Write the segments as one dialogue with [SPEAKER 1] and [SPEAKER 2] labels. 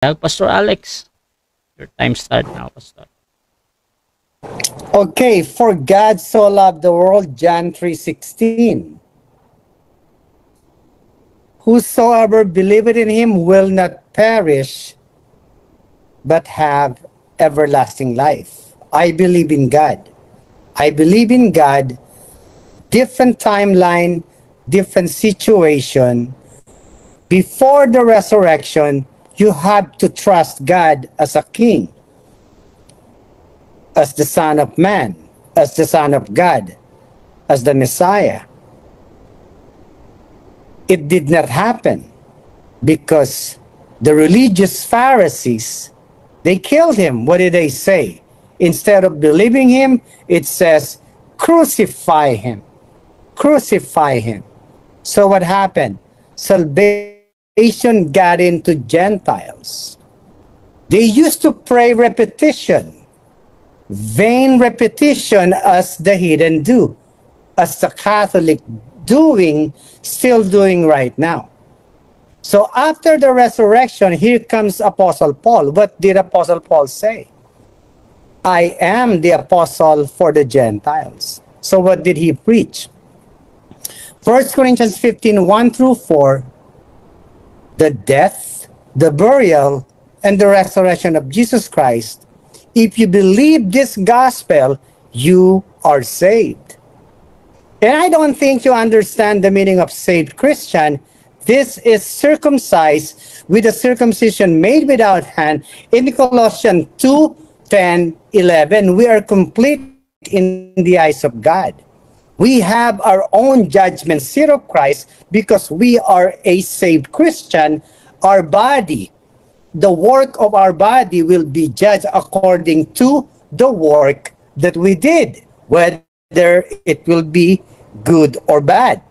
[SPEAKER 1] Pastor Alex, your time start now, Pastor.
[SPEAKER 2] Okay, for God so loved the world, John 3:16. Whosoever believeth in him will not perish, but have everlasting life. I believe in God. I believe in God. Different timeline, different situation. Before the resurrection, you have to trust God as a king, as the Son of Man, as the Son of God, as the Messiah. It did not happen because the religious Pharisees, they killed him. What did they say? Instead of believing him, it says, crucify him. Crucify him. So what happened? Salvation got into Gentiles. They used to pray repetition, vain repetition, as the heathen do, as the Catholic still doing right now. So after the resurrection, here comes Apostle Paul. What did Apostle Paul say? I am the apostle for the Gentiles. So what did he preach? 1 Corinthians 15, 1 through 4, the death, the burial, and the resurrection of Jesus Christ. If you believe this gospel, you are saved. And I don't think you understand the meaning of saved Christian. This is circumcised with a circumcision made without hand. In Colossians 2, 10, 11, we are complete in the eyes of God. We have our own judgment seat of Christ because we are a saved Christian. Our body, the work of our body will be judged according to the work that we did, whether it will be good or bad.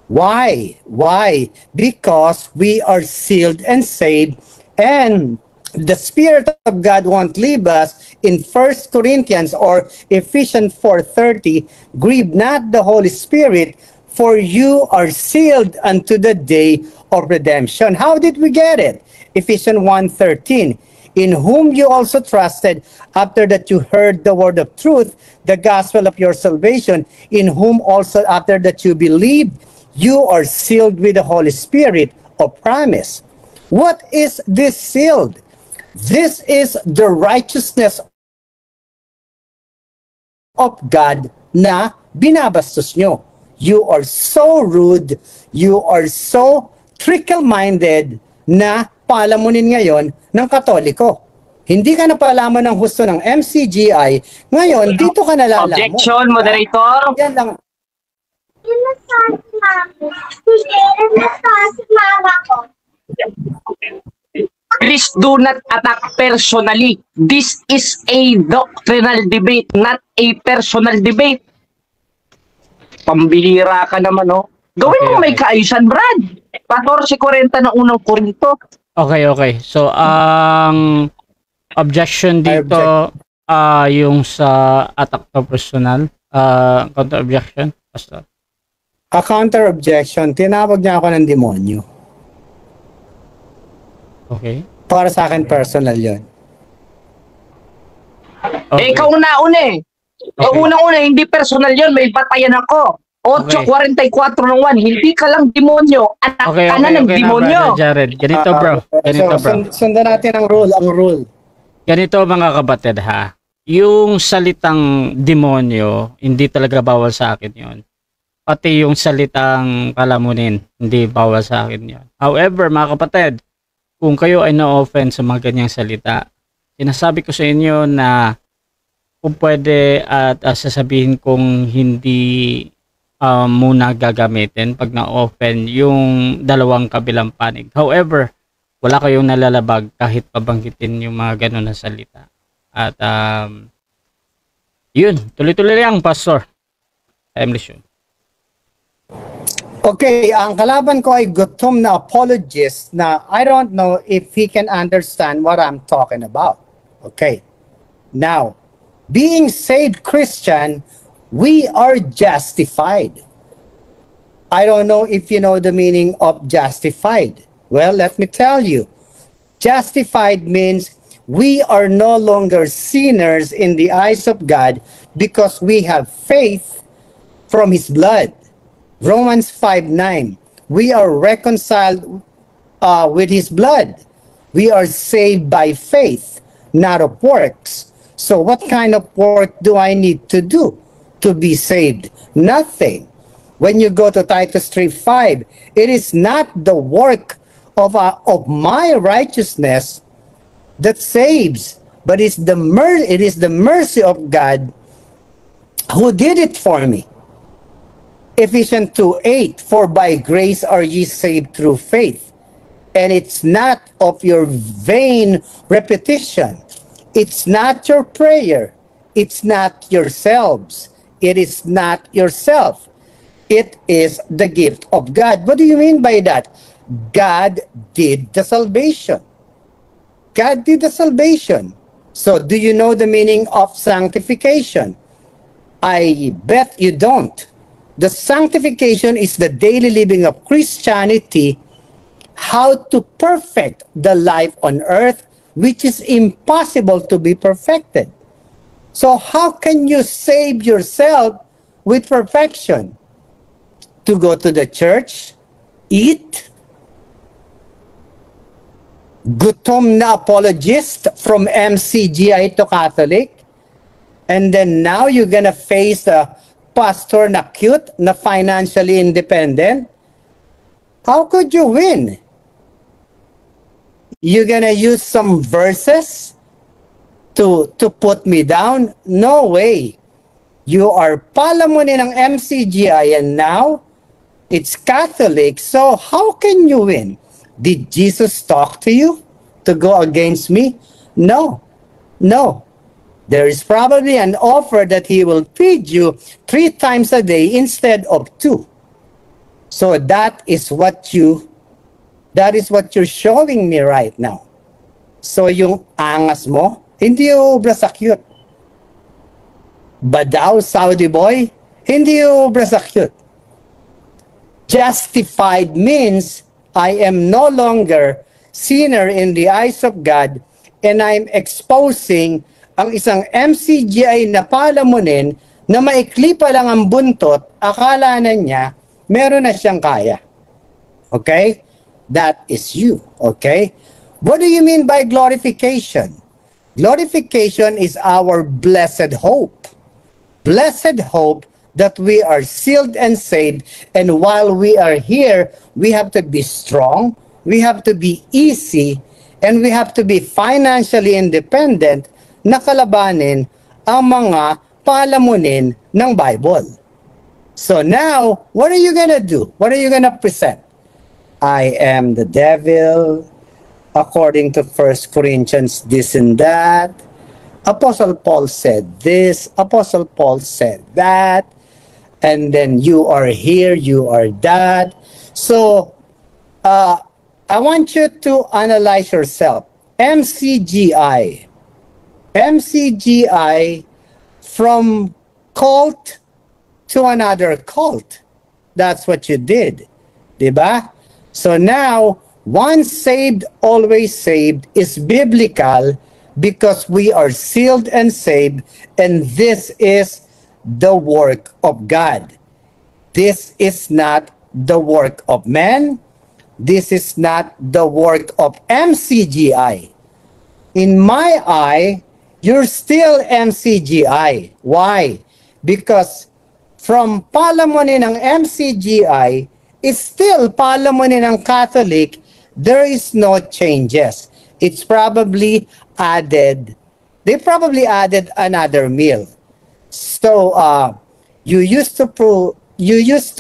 [SPEAKER 2] Why? Why? Because we are sealed and saved, and the Spirit of God won't leave us. In 1 Corinthians or Ephesians 4:30, grieve not the Holy Spirit, for you are sealed unto the day of redemption. How did we get it? Ephesians 1:13, in whom you also trusted, after that you heard the word of truth, the gospel of your salvation, in whom also after that you believed, you are sealed with the Holy Spirit of promise. What is this sealed? This is the righteousness of God na binabastos nyo. You are so rude, you are so trickle-minded na palamunin ngayon ng Katoliko. Hindi ka na palaman ng husto ng MCGI, ngayon dito ka nalalaman.
[SPEAKER 3] Objection, moderator.
[SPEAKER 2] Yan lang.
[SPEAKER 3] Please do not attack personally. This is a doctrinal debate, not a personal debate. Pambihira ka naman, no? Gawin mo may kaayusan, Brad. 14:40 ng unang Korinto.
[SPEAKER 1] Okay. So, ang objection dito, yung sa attack to personal, counter objection, Pastor.
[SPEAKER 2] A counter objection, tinawag niya ako ng demonyo.
[SPEAKER 1] Okay.
[SPEAKER 2] Para sa akin, personal yon.
[SPEAKER 1] Okay.
[SPEAKER 3] Ikaw una eh.
[SPEAKER 1] Okay.
[SPEAKER 3] Unang-una, hindi personal yon, may batayan ako. 8:44 ng 1, hindi ka lang demonyo. Anak ka na ng demonyo.
[SPEAKER 1] Brother Jared. Ganito, bro. Ganito, bro.
[SPEAKER 2] Sundan natin ang rule.
[SPEAKER 1] Ganito, mga kapatid, ha. Yung salitang demonyo, hindi talaga bawal sa akin yon. Pati yung salitang kalamunin, hindi bawal sa akin yon. However, mga kapatid, kung kayo ay na-offend sa mga ganyang salita, sinasabi ko sa inyo na kung pwede at sasabihin kong hindi muna gagamitin pag na-offend yung dalawang kabilang panig. However, wala kayong nalalabag kahit pabanggitin yung mga ganun na salita. At yun, tuloy-tuloy lang, Pastor. Timeless yun.
[SPEAKER 2] Okay, ang kalaban ko ay gutom na apologist na I don't know if he can understand what I'm talking about. Okay. Now, being saved Christian, we are justified. I don't know if you know the meaning of justified. Well, let me tell you. Justified means we are no longer sinners in the eyes of God because we have faith from His blood. Romans 5:9. We are reconciled with His blood. We are saved by faith, not of works. So what kind of work do I need to do to be saved? Nothing. When you go to Titus 3:5, it is not the work of my righteousness that saves, but it is the mercy of God who did it for me. Ephesians 2:8, for by grace are ye saved through faith, and it's not of your vain repetition. It's not your prayer. It's not yourselves. It is not yourself. It is the gift of God. What do you mean by that? God did the salvation. God did the salvation. So do you know the meaning of sanctification? I bet you don't. The sanctification is the daily living of Christianity, how to perfect the life on earth, which is impossible to be perfected. So how can you save yourself with perfection? To go to the church, eat, gutom na apologist from MCGI to Catholic, and then now you're gonna face a pastor na cute, na financially independent. How could you win? You're gonna use some verses to put me down? No way. You are palamunin ng MCGI and now it's Catholic, so how can you win? Did Jesus talk to you to go against me? No. No. There is probably an offer that He will feed you 3 times a day instead of 2. So that is what you're showing me right now. So yung angas mo, hindi ubra sa cute. Badaw, Saudi boy, hindi ubra sa cute. Justified means I am no longer sinner in the eyes of God, and I'm exposing ang isang MCGI na palamunin na maikli pa lang ang buntot, akala na niya meron na siyang kaya. Okay? That is you. Okay? What do you mean by glorification? Glorification is our blessed hope. Blessed hope that we are sealed and saved, and while we are here, we have to be strong, we have to be easy, and we have to be financially independent na kalabanin ang mga palamunin ng Bible. So now, what are you gonna do? What are you gonna present? I am the devil, according to 1 Corinthians this and that. Apostle Paul said this, Apostle Paul said that, and then you are here, you are that. So, I want you to analyze yourself. MCGI from cult to another cult. That's what you did. Diba? So now, once saved, always saved is biblical because we are sealed and saved, and this is the work of God. This is not the work of man. This is not the work of MCGI. In my eye, you're still MCGI. Why? Because from palamunin ng MCGI, it's still palamunin ng Catholic, there is no changes. It's probably added, they probably added another meal. So you used to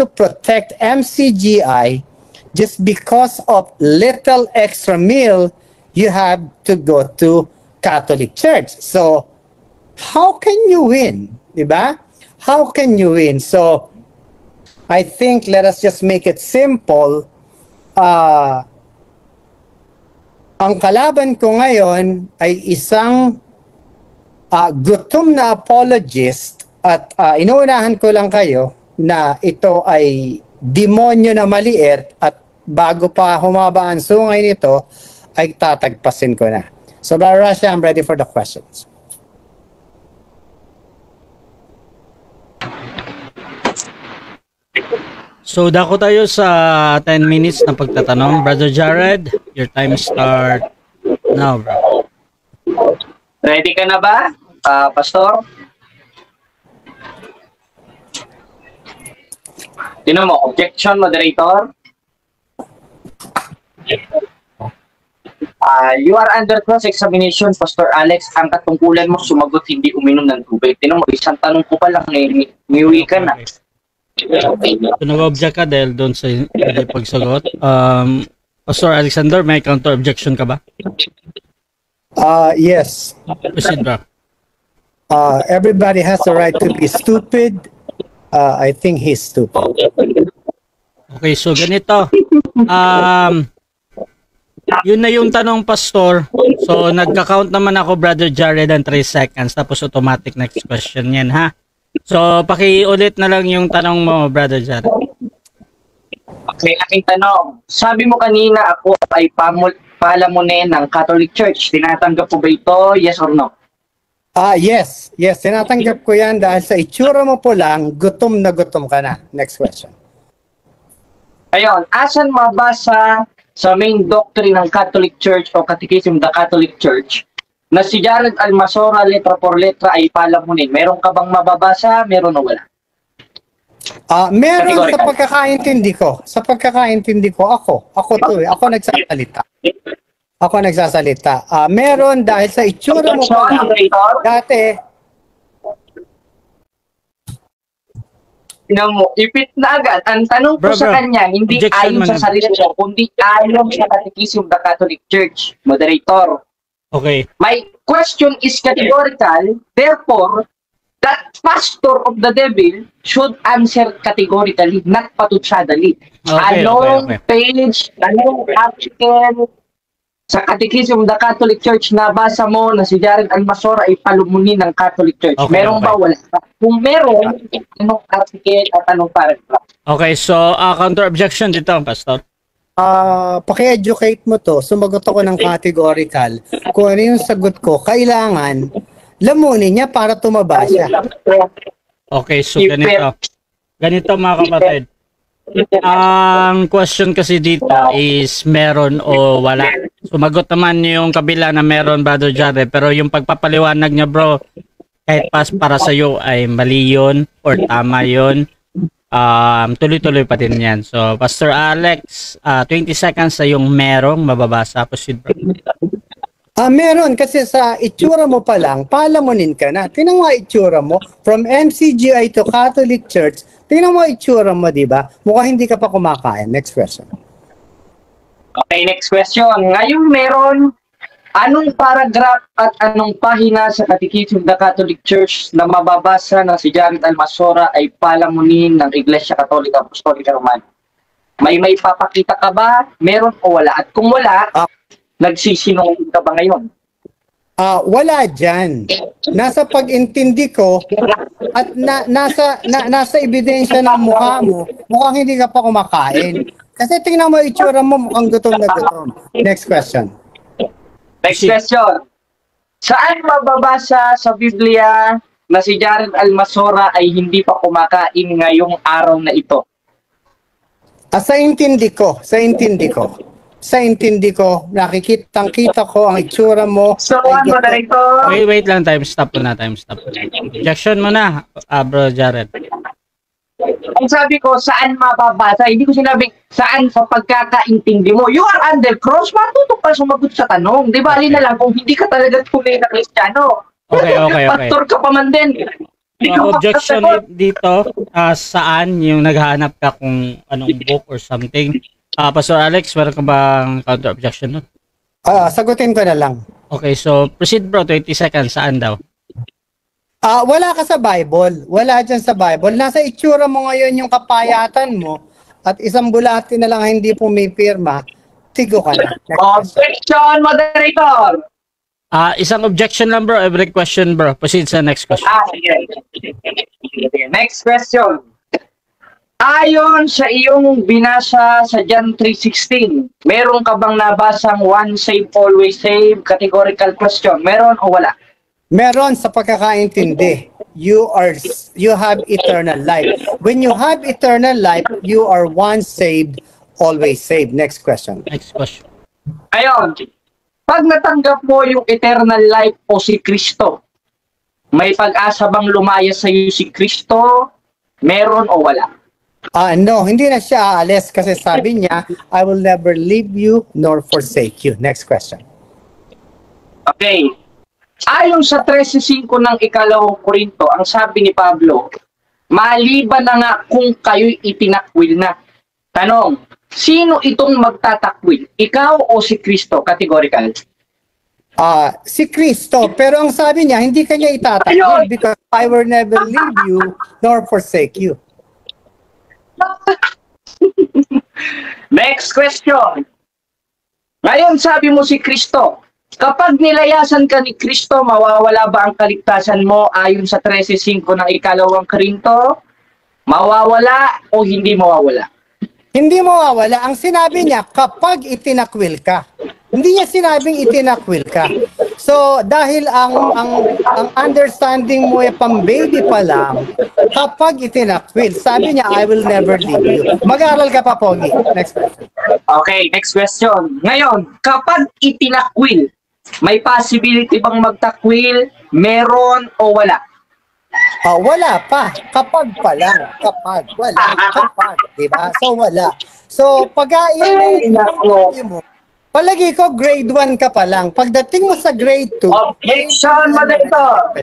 [SPEAKER 2] protect MCGI just because of little extra meal you have to go to Catholic Church. So how can you win? Diba? How can you win? So I think let us just make it simple. Ang kalaban ko ngayon ay isang gutom na apologist, at inuunahan ko lang kayo na ito ay demonyo na maliit, at bago pa humaba ang sungay nito, ay tatagpasin ko na. So, Brother Russia, I'm ready for the questions.
[SPEAKER 1] So, dako tayo sa 10 minutes na pagtatanong. Brother Jared, your time start now, bro.
[SPEAKER 3] Ready ka na ba, Pastor? Tinan mo, objection, moderator. You are under cross-examination, Pastor Alex. Ang katungkulan mo, sumagot hindi uminom ng tubig. Tinan mo, isang tanong ko pa lang, niwi ka na.
[SPEAKER 1] So, nag-object ka dahil doon sa hindi pagsagot. Pastor Alexander, may counter-objection ka ba?
[SPEAKER 2] Yes.
[SPEAKER 1] Proceed, bro.
[SPEAKER 2] Everybody has the right to be stupid. I think he's stupid.
[SPEAKER 1] Okay, so ganito. Yun na yung tanong, Pastor. So, nagka-count naman ako, Brother Jared, ng 3 seconds. Tapos automatic next question yan, ha? So, pakiulit na lang yung tanong mo, Brother Jared.
[SPEAKER 3] Okay, aking tanong. Sabi mo kanina ako ay palamunin ng Catholic Church. Tinatanggap po ba ito? Yes or no?
[SPEAKER 2] Yes. Yes, tinatanggap ko yan dahil sa itsura mo po lang, gutom na gutom ka na. Next question.
[SPEAKER 3] Ayun, asan mabasa sa main doctrine ng Catholic Church o Catechism of the Catholic Church na si Jared Almasora letra por letra ay palamunin? Meron ka bang mababasa? Meron o wala?
[SPEAKER 2] Meron sa pagkakaintindi ko. Sa pagkakaintindi ko, ako nagsasalita. Ako nagsasalita. Meron dahil sa itsura mo pa lang. Dati,
[SPEAKER 3] mo, ipit na agad. Ang tanong ko sa kanya, hindi ayon sa sarili ko, kundi ayon sa Catechism of the Catholic Church. Moderator.
[SPEAKER 1] Okay.
[SPEAKER 3] My question is categorical, therefore, that pastor of the devil should answer categorically, not patutsadali. Anong page, anong article sa Catechism of the Catholic Church na basa mo na si Jared Almasora ay palumunin ng Catholic Church?
[SPEAKER 1] Okay,
[SPEAKER 3] meron ba? Wala. Kung meron, anong article at anong paragraph?
[SPEAKER 1] Okay, so counter-objection dito, Pastor.
[SPEAKER 2] Paki-educate mo to. Sumagot ako ng categorical. Kung ano yung sagot ko, kailangan lamunin niya para tumaba siya.
[SPEAKER 1] Okay, so ganito. Ganito, mga kapatid. Ang question kasi dito is meron o wala. Sumagot naman yung kabila na meron, Brother Jared, pero yung pagpapaliwanag niya, bro, kahit para sa iyo ay mali yun or tama yun, tuloy-tuloy pa din yan. So, Pastor Alex, 20 seconds sa yung merong mababasa. Proceed, bro.
[SPEAKER 2] Meron kasi sa itsura mo pa lang, palamunin ka na. Tingnan mo itsura mo, from MCGI to Catholic Church, tingnan mo itsura mo, di ba? Mukhang hindi ka pa kumakain. Next question.
[SPEAKER 3] Okay, next question. Ngayon meron, anong paragraph at anong pahina sa Catechism of the Catholic Church na mababasa na si Jared Almasora ay palamunin ng Iglesia Katolika Apostolika Romana? May papakita ka ba? Meron o wala? At kung wala, nagsisinungaling ka ba ngayon?
[SPEAKER 2] Wala dyan. Nasa pag-intindi ko at nasa ebidensya ng mukha mo, mukhang hindi ka pa kumakain. Kasi tingnan mo itsura mo, mukhang gutom na gutom. Next question.
[SPEAKER 3] Next question. Saan mababasa sa Biblia na si Jared Almasora ay hindi pa kumakain ngayong araw na ito?
[SPEAKER 2] Sa intindi ko, nakikitang-kita ko ang itsura mo.
[SPEAKER 3] So, moderator.
[SPEAKER 1] Wait lang, time stop muna. Objection mo na, bro Jared.
[SPEAKER 3] Ang sabi ko, saan mababasa? Hindi ko sinabing saan sa pagkakaintindi mo. You are under cross, matuto pa sumagot sa tanong. Di ba, na lang kung hindi ka talaga tunay na Kristiyano.
[SPEAKER 1] Okay.
[SPEAKER 3] Pastor ka pa man din.
[SPEAKER 1] Objection dito, saan yung naghahanap ka kung anong book or something. Pastor Alex, meron ka bang counter-objection nun?
[SPEAKER 2] Sagutin ko na lang.
[SPEAKER 1] Okay, so proceed, bro. 20 seconds. Saan daw?
[SPEAKER 2] Wala ka sa Bible. Wala dyan sa Bible. Nasa itsura mo ngayon yung kapayatan mo at isang bulati na lang hindi pumipirma, tigo ka na.
[SPEAKER 3] Objection, moderator!
[SPEAKER 1] Isang objection lang, bro. Every question, bro. Proceed sa next question.
[SPEAKER 3] Sige. Next question. Ayon sa iyong binasa sa John 3:16, meron ka bang nabasang once saved, always saved? Categorical question. Meron o wala?
[SPEAKER 2] Meron sa pagkakaintindi. You have eternal life. When you have eternal life, you are once saved, always saved. Next question.
[SPEAKER 1] Next question.
[SPEAKER 3] Ayon, pag natanggap mo yung eternal life o si Kristo, may pag-asa bang lumaya sa iyo si Kristo? Meron o wala?
[SPEAKER 2] No, hindi na siya aalis kasi sabi niya, I will never leave you nor forsake you. Next question.
[SPEAKER 3] Okay. Ayon sa 13:5 ng ikalawang Korinto, ang sabi ni Pablo, maliban na nga kung kayo'y itinakwil na. Tanong, sino itong magtatakwil? Ikaw o si Kristo? Categorical.
[SPEAKER 2] Si Kristo, pero ang sabi niya, hindi kanya itatakwil because I will never leave you nor forsake you.
[SPEAKER 3] Next question. Ngayon sabi mo si Kristo, kapag nilayasan ka ni Kristo, mawawala ba ang kaligtasan mo ayon sa 13:5 ng ikalawang Korinto? Mawawala o hindi mawawala?
[SPEAKER 2] Hindi mawawala. Ang sinabi niya, kapag itinakwil ka. Hindi niya sinabing itinakwil ka. So, dahil ang understanding mo ay pang baby pa lang, kapag itinakwil, sabi niya, I will never leave you. Mag-aaral ka pa, Pogi. Next question.
[SPEAKER 3] Okay, next question. Ngayon, kapag itinakwil, may possibility bang magtakwil? Meron o wala?
[SPEAKER 2] Wala pa. Kapag pa lang. Kapag. Wala. Kapag. Diba? So, wala. So, pag-iin mo, palagi ko grade 1 ka pa lang. Pagdating mo sa grade 2,
[SPEAKER 3] Objection, Moderator!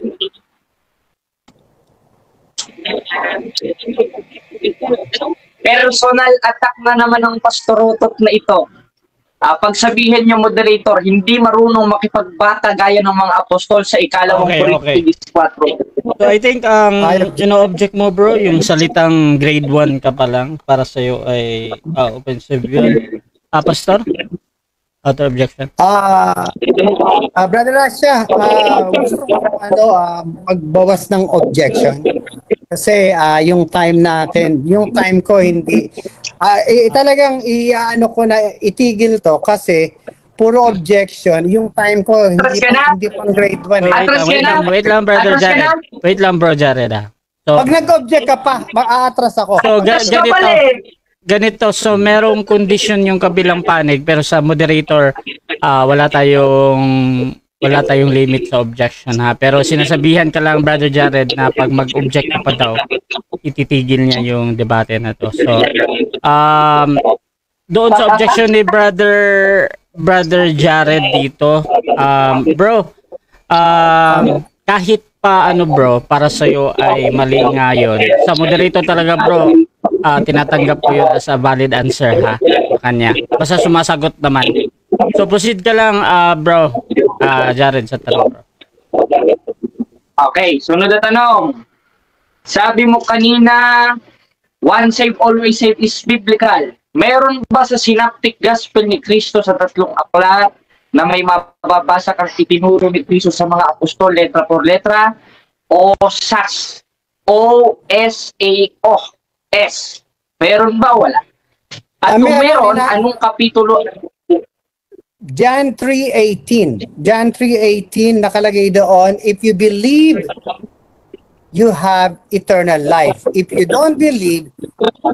[SPEAKER 3] Personal attack na naman ng pastorutot na ito. Pagsabihin niyo, Moderator, hindi marunong makipagbata gaya ng mga apostol sa ikalawang Korinto 4.
[SPEAKER 1] So I think ino-object mo bro, yung salitang grade 1 ka pa lang para sa iyo ay offensive yun. Pastor? Other objection?
[SPEAKER 2] Brother Rasha, gusto ko magbawas ng objection. Kasi yung time natin, yung time ko hindi, talagang ko na itigil to kasi puro objection. Yung time ko hindi pang grade 1.
[SPEAKER 1] Wait lang brother Jared. Wait lang bro Jared So,
[SPEAKER 2] pag nag-object ka pa, mag-aatras ako.
[SPEAKER 1] So ganito, so merong condition yung kabilang panig pero sa moderator wala tayong limit sa objection ha. Pero sinasabihan ka lang brother Jared na pag mag-object ka pa daw, ititigil niya yung debate na to. So doon sa objection ni brother Jared dito, bro, kahit pa bro, para sa iyo ay mali nga yun. Sa moderator talaga bro, tinatanggap ko yun as a valid answer ha, kanya. Basta sumasagot naman. So proceed ka lang bro, Jared sa tanong bro.
[SPEAKER 3] Okay, sunod na tanong. Sabi mo kanina, once saved, always saved is biblical. Meron ba sa synoptic gospel ni Kristo sa tatlong aklat na may mababasa kang itinuro ni Kristo sa mga apostol letra por letra o SAS? O-S-A-O-S. Meron ba? Wala. At kung meron, anong kapitulo?
[SPEAKER 2] John 3:18. John 3:18 nakalagay doon, if you believe, you have eternal life. If you don't believe,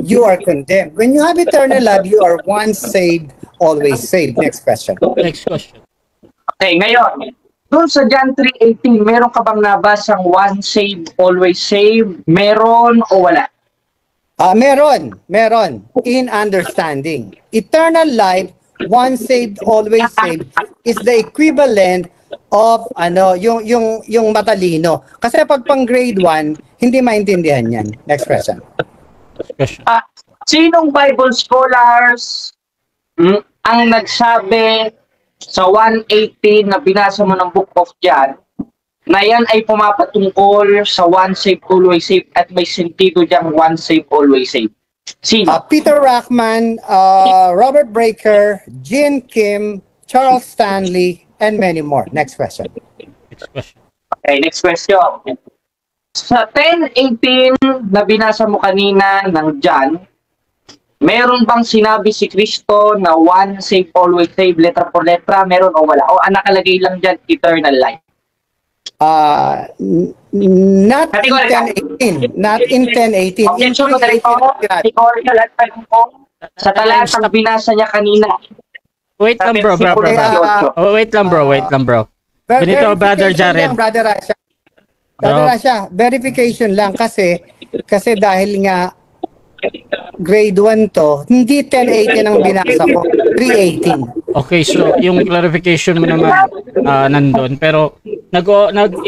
[SPEAKER 2] you are condemned. When you have eternal life, you are once saved, always saved. Next question.
[SPEAKER 1] Next question.
[SPEAKER 3] Okay, ngayon, doon sa John 3:18, meron ka bang nabasang once saved, always saved? Meron o wala?
[SPEAKER 2] Meron. In understanding. Eternal life, once saved, always saved, is the equivalent of yung matalino. Kasi pag pang grade 1, hindi maintindihan yan. Next question.
[SPEAKER 3] Sinong Bible scholars ang nagsabi sa 1:18 na binasa mo ng Book of John na yan ay pumapatungkol sa once saved, always saved at may sentido diyang once saved, always saved? Sino?
[SPEAKER 2] Peter Rachman, Robert Breaker, Jean Kim, Charles Stanley, and many more. Next question.
[SPEAKER 1] Next question.
[SPEAKER 3] Okay, next question. Sa 10:18 na binasa mo kanina ng John, meron bang sinabi si Kristo na one save, always save, letra por letra? Meron o wala? O nakalagay lang dyan, eternal life?
[SPEAKER 2] Not in 10:18. Not in 10:18. In
[SPEAKER 3] Objection ko na rin po.
[SPEAKER 2] 3:18.
[SPEAKER 3] Categorical at po. Sa talatang binasa niya kanina.
[SPEAKER 1] Wait lang bro. Oh, wait lang bro. Ganito, Brother Jared.
[SPEAKER 2] Brother Rasha, verification lang kasi dahil nga grade 1 to, hindi 10:18 ang binasa ko, 3:18.
[SPEAKER 1] Okay, so yung clarification mo naman nandun. Pero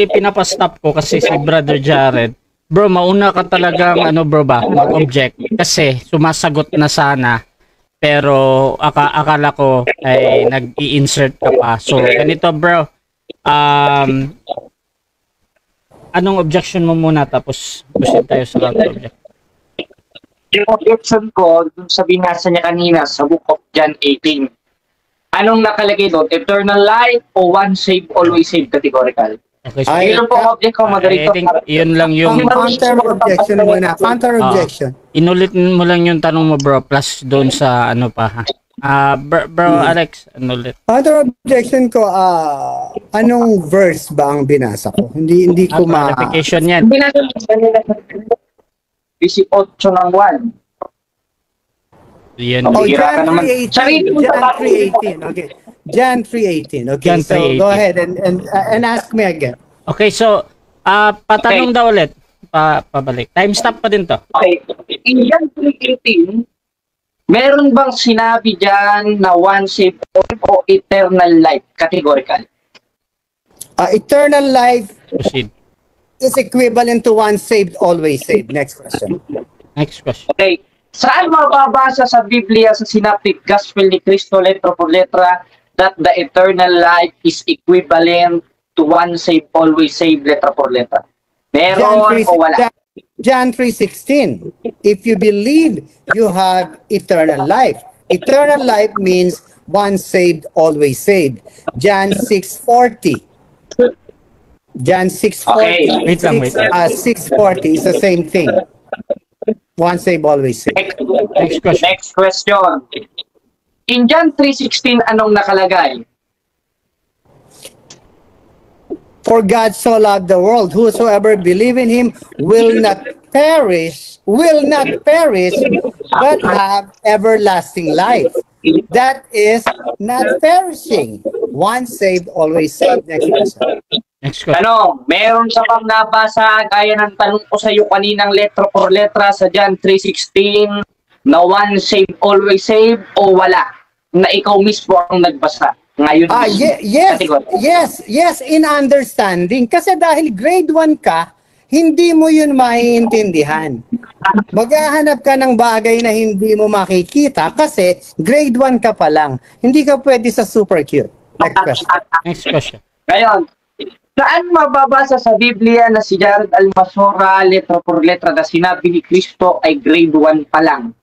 [SPEAKER 1] ipinapastop ko kasi si Brother Jared. Bro, mauna ka talagang mag-object. Kasi sumasagot na sana. Pero akala ko ay nag-i-insert ka pa. So, ganito bro. Anong objection mo muna tapos proceed tayo sa counter-object?
[SPEAKER 3] Yung objection ko, dun sa binasa niya kanina sa Book of John 18, anong nakalagay doon? Eternal life o one save, always save categorical?
[SPEAKER 1] Okay, so
[SPEAKER 3] Yun po ang object ko,
[SPEAKER 1] I
[SPEAKER 3] Moderator.
[SPEAKER 1] think yun lang yung
[SPEAKER 2] Counter-objection muna. Counter-objection.
[SPEAKER 1] inulit mo lang yung tanong mo bro plus doon sa ano pa ha. Bro Alex, inulit.
[SPEAKER 2] Counter-objection ko, anong verse ba ang binasa ko? Hindi ko
[SPEAKER 1] Clarification yan.
[SPEAKER 3] Binasa niya kanina 18 ng 1.
[SPEAKER 1] Yan.
[SPEAKER 2] Oh,
[SPEAKER 3] Bihira ka
[SPEAKER 2] John
[SPEAKER 3] naman.
[SPEAKER 2] 3:18.
[SPEAKER 3] Sarili mo
[SPEAKER 2] John
[SPEAKER 3] sa
[SPEAKER 2] 3:18. Okay. John 3:18. Okay.
[SPEAKER 1] John
[SPEAKER 2] So
[SPEAKER 1] 3:18.
[SPEAKER 2] go ahead and ask me again.
[SPEAKER 1] Okay, so patanong daw ulit. Pabalik. Time stop pa din to.
[SPEAKER 3] Okay. In John 3:18, meron bang sinabi dyan na one save o eternal life categorical?
[SPEAKER 2] Eternal life
[SPEAKER 1] Proceed.
[SPEAKER 2] is equivalent to one saved, always saved. Next question.
[SPEAKER 1] Next question.
[SPEAKER 3] Okay. Saan mababasa sa Biblia sa Synoptic Gospel ni Cristo letra por letra that the eternal life is equivalent to one save, always save, letra por letra? Meron o wala?
[SPEAKER 2] John 3:16. If you believe, you have eternal life. Eternal life means one saved, always saved. John 6:40. John 6:40.
[SPEAKER 3] Okay.
[SPEAKER 1] Wait lang.
[SPEAKER 2] 6:40 is the same thing. One saved, always saved.
[SPEAKER 1] Next question.
[SPEAKER 3] Next question. In John 3:16, anong nakalagay?
[SPEAKER 2] For God so loved the world, whosoever believe in him will not perish, but have everlasting life. That is not perishing. Once saved, always saved. Next question.
[SPEAKER 1] Next question.
[SPEAKER 3] Tanong, meron sa bang nabasa gaya ng tanong ko sa iyo kaninang letra por letra sa John 3:16 na one save, always save o wala? Na ikaw mismo ang nagbasa. Ngayon
[SPEAKER 2] Yes, in understanding. Kasi dahil grade 1 ka, hindi mo yun maiintindihan. Maghahanap ka ng bagay na hindi mo makikita kasi grade 1 ka pa lang. Hindi ka pwede sa super cute. Next question.
[SPEAKER 1] Next question.
[SPEAKER 3] Ngayon, saan mababasa sa Biblia na si Jared Almasora, letra por letra, na sinabi ni Cristo ay grade 1 pa lang?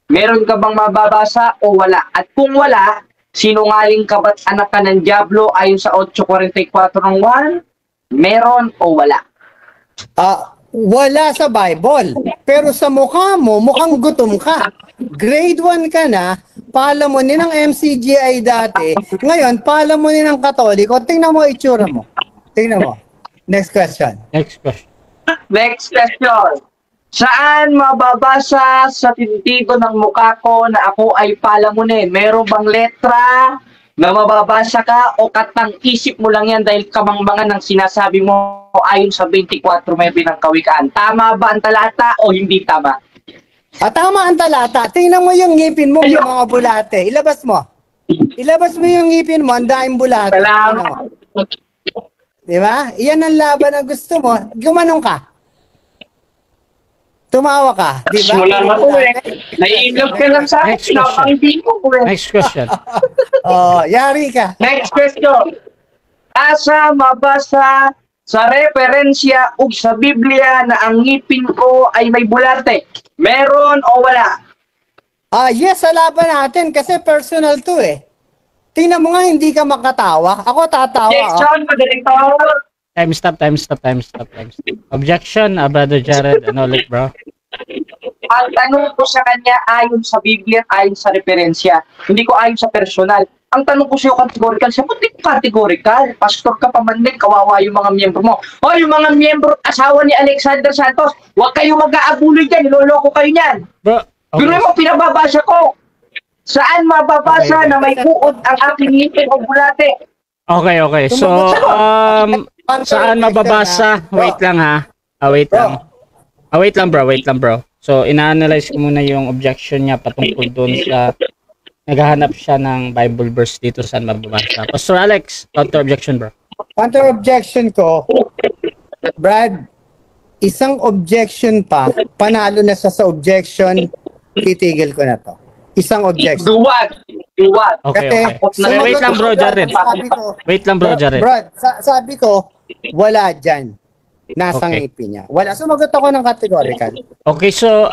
[SPEAKER 3] Meron ka bang mababasa o wala? At kung wala, sinungaling ka ba't anak ka ng Diablo ayon sa 8:44 ng 1? Meron o wala?
[SPEAKER 2] Wala sa Bible. Pero sa mukha mo, mukhang gutom ka. Grade 1 ka na, palamunin ng MCGI dati. Ngayon, palamunin ng Katoliko. Tingnan mo itsura mo. Tingnan mo. Next question.
[SPEAKER 1] Next question.
[SPEAKER 3] Next question. Saan mababasa sa tintigo ng mukha ko na ako ay palamunin? Meron bang letra na mababasa ka o katang isip mo lang yan dahil kamangmangan ng sinasabi mo ayon sa 24:9 ng Kawikaan? Tama ba ang talata o hindi tama?
[SPEAKER 2] Tama ang talata. Tingnan mo yung ngipin mo, yung mga bulate. Ilabas mo. Ilabas mo yung ngipin mo, ang daing bulate.
[SPEAKER 3] Salamat.
[SPEAKER 2] Di ba? Iyan ang laban na gusto mo. Gumanong ka. Tumawa ka. Di ba?
[SPEAKER 3] Wala na po eh. Naiinlog ka lang sa akin.
[SPEAKER 1] Next question.
[SPEAKER 3] Pinapangiti ko po eh.
[SPEAKER 1] Next question.
[SPEAKER 2] Yari ka.
[SPEAKER 3] Next question. Asa mabasa sa referensya o sa Biblia na ang ngipin ko ay may bulate? Meron o wala?
[SPEAKER 2] Yes, sa laban natin kasi personal to eh. Tingnan mo nga, hindi ka makatawa. Ako tatawa.
[SPEAKER 3] Objection, Director.
[SPEAKER 1] Time stop. Objection, Brother Jared. Ano ulit, bro?
[SPEAKER 3] Ang tanong ko sa kanya ayon sa Biblia, ayon sa referensya. Hindi ko ayon sa personal. Ang tanong ko sa'yo categorical, siya puti categorical. Pastor ka pa man din, kawawa yung mga miyembro mo. O yung mga miyembro, asawa ni Alexander Santos, huwag kayo mag-aabuloy dyan, niloloko kayo niyan.
[SPEAKER 1] Bro,
[SPEAKER 3] Pero
[SPEAKER 1] okay.
[SPEAKER 3] mo, pinababasa ko. Saan mababasa
[SPEAKER 2] Okay.
[SPEAKER 3] na may uod ang aking ngipin o bulate?
[SPEAKER 1] Okay. So, saan mababasa? Wait lang ha. Wait lang. Wait lang bro. So, ina-analyze ko muna yung objection niya patungkol doon sa naghahanap siya ng Bible verse dito saan mababasa. Pastor Alex, counter objection, bro.
[SPEAKER 2] Counter objection ko, Brad, isang objection pa, panalo na siya sa objection, titigil ko na to. Isang objection.
[SPEAKER 3] Duwag.
[SPEAKER 1] Okay. So, wait lang, bro, Jared.
[SPEAKER 2] Sabi ko,
[SPEAKER 1] Wait lang, bro, Jared.
[SPEAKER 2] Brad, sabi ko, wala dyan. Nasang
[SPEAKER 1] Okay.
[SPEAKER 2] ngipin niya. Wala. Sumagot ako ng categorical.
[SPEAKER 1] Okay, so,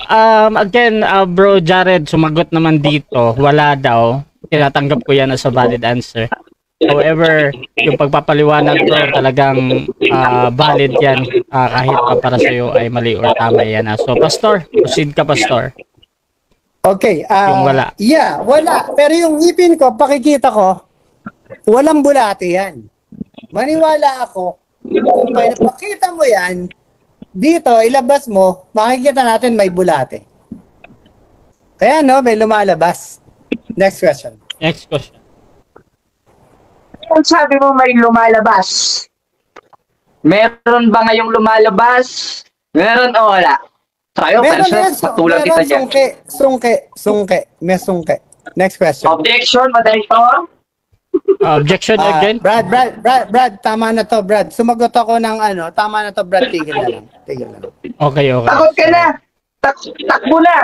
[SPEAKER 1] again, bro, Jared, sumagot naman dito, wala daw. Tinatanggap ko yan as a valid answer. However, yung pagpapaliwanag bro, talagang valid yan. Kahit pa para sa'yo ay mali or tama yan. So, Pastor, proceed ka, Pastor.
[SPEAKER 2] Okay.
[SPEAKER 1] Yung wala.
[SPEAKER 2] Yeah, wala. Pero yung ngipin ko, pakikita ko, walang bulate yan. Maniwala ako, kung pakita mo yan, dito, ilabas mo, makikita natin may bulate. Kaya no, may lumalabas. Next question.
[SPEAKER 1] Next question.
[SPEAKER 3] Kung sabi mo may lumalabas, meron ba ngayong lumalabas? Meron o wala? Tayo, patulad kita dyan.
[SPEAKER 2] Sungke. May sungke. Next question.
[SPEAKER 3] Objection, moderator?
[SPEAKER 1] Objection again?
[SPEAKER 2] Brad, tama na to, Brad. Sumagot ako ng tama na to, Brad, tigil na lang.
[SPEAKER 1] Okay.
[SPEAKER 3] Takot ka na. Takbo na.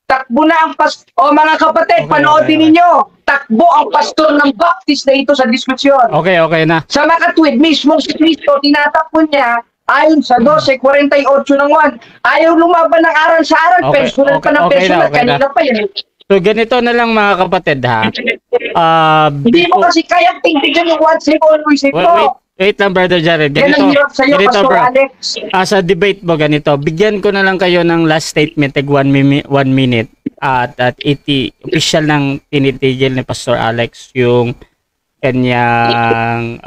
[SPEAKER 3] Takbo na ang O mga kapatid,
[SPEAKER 1] Okay,
[SPEAKER 3] panoodin
[SPEAKER 1] okay.
[SPEAKER 3] ninyo. Takbo ang pastor ng Baptist na ito sa diskusyon.
[SPEAKER 1] Okay na.
[SPEAKER 3] Sa makatwid, mismong si Cristo, tinatakbo niya ayon sa 12:48 ng 1. Ayaw lumaban ng aral sa aral.
[SPEAKER 1] Okay,
[SPEAKER 3] Personal pa ng
[SPEAKER 1] okay
[SPEAKER 3] personal.
[SPEAKER 1] na.
[SPEAKER 3] Kanina pa yan.
[SPEAKER 1] So, ganito na lang mga kapatid ha.
[SPEAKER 3] Hindi mo kasi kayang tingnan yung once and always ito.
[SPEAKER 1] Wait lang, Brother Jared.
[SPEAKER 3] Yan ang hirap sa'yo,
[SPEAKER 1] Ganito,
[SPEAKER 3] Pastor
[SPEAKER 1] bro.
[SPEAKER 3] Alex.
[SPEAKER 1] Sa debate mo ganito, bigyan ko na lang kayo ng last statement, 1 minute. At 80, official ng tinitigil ni Pastor Alex yung kanyang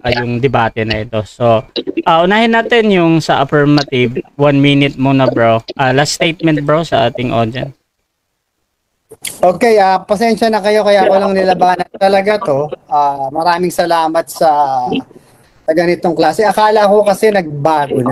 [SPEAKER 1] yung debate na ito. So, unahin natin yung sa affirmative. 1 minute muna, bro. Last statement, bro, sa ating audience.
[SPEAKER 2] Okay, pasensya na kayo kaya ako lang nilabanan talaga to. Maraming salamat sa ganitong klase. Akala ko kasi nagbago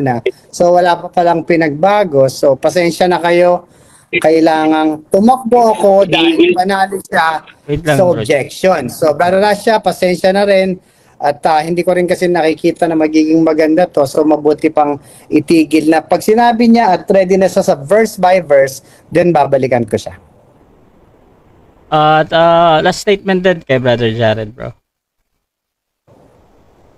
[SPEAKER 2] na. So wala pa palang pinagbago. So pasensya na kayo. Kailangang tumakbo ako dahil panalo siya
[SPEAKER 1] Wait lang,
[SPEAKER 2] sa
[SPEAKER 1] bro.
[SPEAKER 2] objection. So brother Rasha, pasensya na rin. At hindi ko rin kasi nakikita na magiging maganda to. So mabuti pang itigil na. Pag sinabi niya at ready na siya sa verse by verse, then babalikan ko siya.
[SPEAKER 1] At last statement din kay Brother Jared, bro.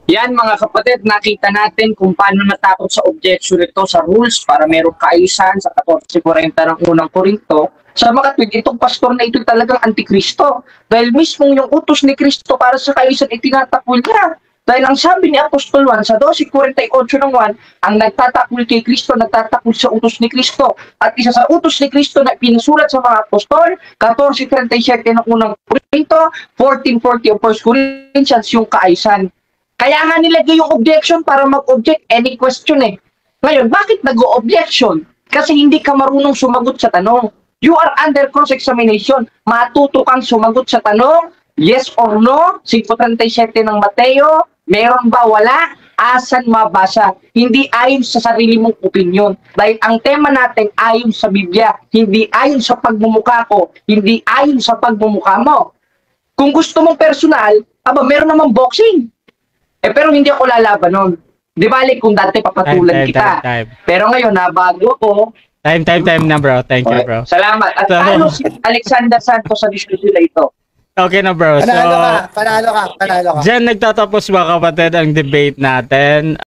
[SPEAKER 3] Yan mga kapatid, nakita natin kung paano natakot sa objection ito sa rules para merong kaayusan sa 14:40 ng unang Korinto. Sa makatwid, itong pastor na ito talagang antikristo. Dahil mismong yung utos ni Kristo para sa kaayusan itinatakul niya. Dahil ang sabi ni Apostol 1 sa 12:48 ng 1, ang nagtatakul kay Kristo, nagtatakul sa utos ni Kristo. At isa sa utos ni Kristo na pinasulat sa mga apostol, 14:37 ng unang Korinto, 14:40 of 1 Corinthians, yung kaayusan. Kaya nga nilagay yung objection para mag-object any question eh. Ngayon, bakit nag-o-objection? Kasi hindi ka marunong sumagot sa tanong. You are under cross-examination. Matuto kang sumagot sa tanong, yes or no, 5:37 ng Mateo, meron ba, wala, asan mabasa. Hindi ayon sa sarili mong opinion. Dahil ang tema natin ayon sa Biblia, hindi ayon sa pagmumukha ko, hindi ayon sa pagmumukha mo. Kung gusto mong personal, meron namang boxing. Pero hindi ako lalaban nun. Di balik kung dati papatulan kita.
[SPEAKER 1] Time.
[SPEAKER 3] Pero ngayon, nabago ko.
[SPEAKER 1] Time na, bro. Thank you, bro.
[SPEAKER 3] Salamat. At
[SPEAKER 1] So,
[SPEAKER 3] paano si Alexander Santos sa diskusyon na ito?
[SPEAKER 1] Okay na, bro. So,
[SPEAKER 2] Panalo ka.
[SPEAKER 1] dyan nagtatapos mga kapatid ang debate natin.